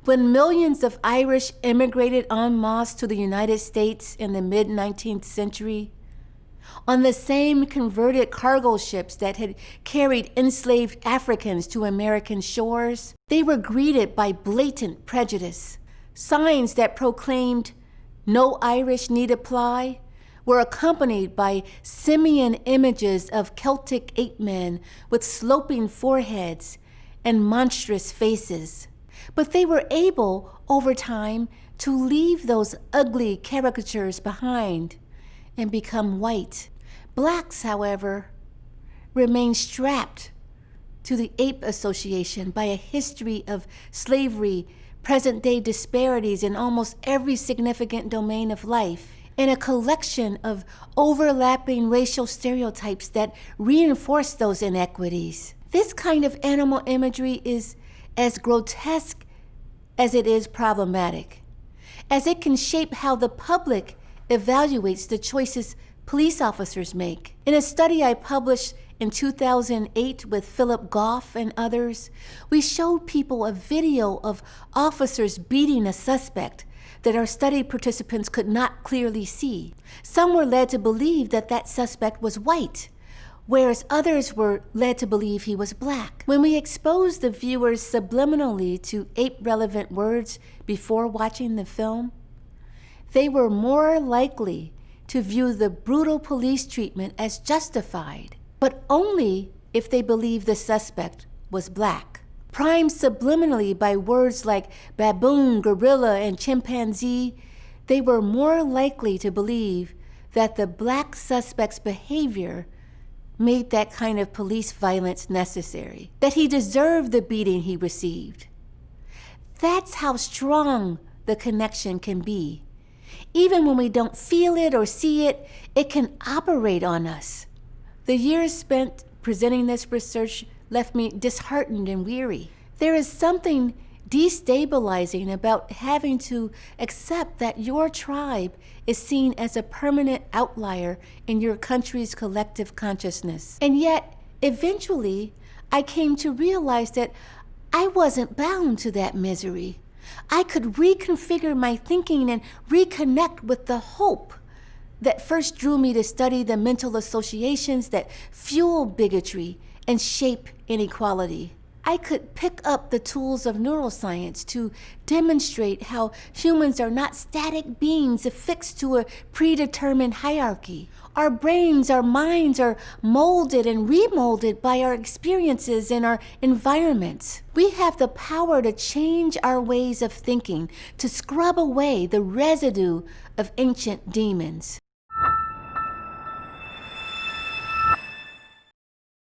When millions of Irish immigrated en masse to the United States in the mid-19th century, on the same converted cargo ships that had carried enslaved Africans to American shores, they were greeted by blatant prejudice. Signs that proclaimed, "No Irish need apply," were accompanied by simian images of Celtic ape men with sloping foreheads and monstrous faces. But they were able, over time, to leave those ugly caricatures behind and become white. Blacks, however, remain strapped to the ape association by a history of slavery, present-day disparities in almost every significant domain of life, and a collection of overlapping racial stereotypes that reinforce those inequities. This kind of animal imagery is as grotesque as it is problematic, as it can shape how the public evaluates the choices police officers make. In a study I published in 2008 with Philip Goff and others, we showed people a video of officers beating a suspect that our study participants could not clearly see. Some were led to believe that that suspect was white, whereas others were led to believe he was black. When we exposed the viewers subliminally to ape-relevant words before watching the film, they were more likely to view the brutal police treatment as justified, but only if they believed the suspect was black. Primed subliminally by words like baboon, gorilla, and chimpanzee, they were more likely to believe that the black suspect's behavior made that kind of police violence necessary, that he deserved the beating he received. That's how strong the connection can be. Even when we don't feel it or see it, it can operate on us. The years spent presenting this research left me disheartened and weary. There is something destabilizing about having to accept that your tribe is seen as a permanent outlier in your country's collective consciousness. And yet, eventually, I came to realize that I wasn't bound to that misery. I could reconfigure my thinking and reconnect with the hope that first drew me to study the mental associations that fuel bigotry and shape inequality. I could pick up the tools of neuroscience to demonstrate how humans are not static beings affixed to a predetermined hierarchy. Our brains, our minds are molded and remolded by our experiences and our environments. We have the power to change our ways of thinking, to scrub away the residue of ancient demons.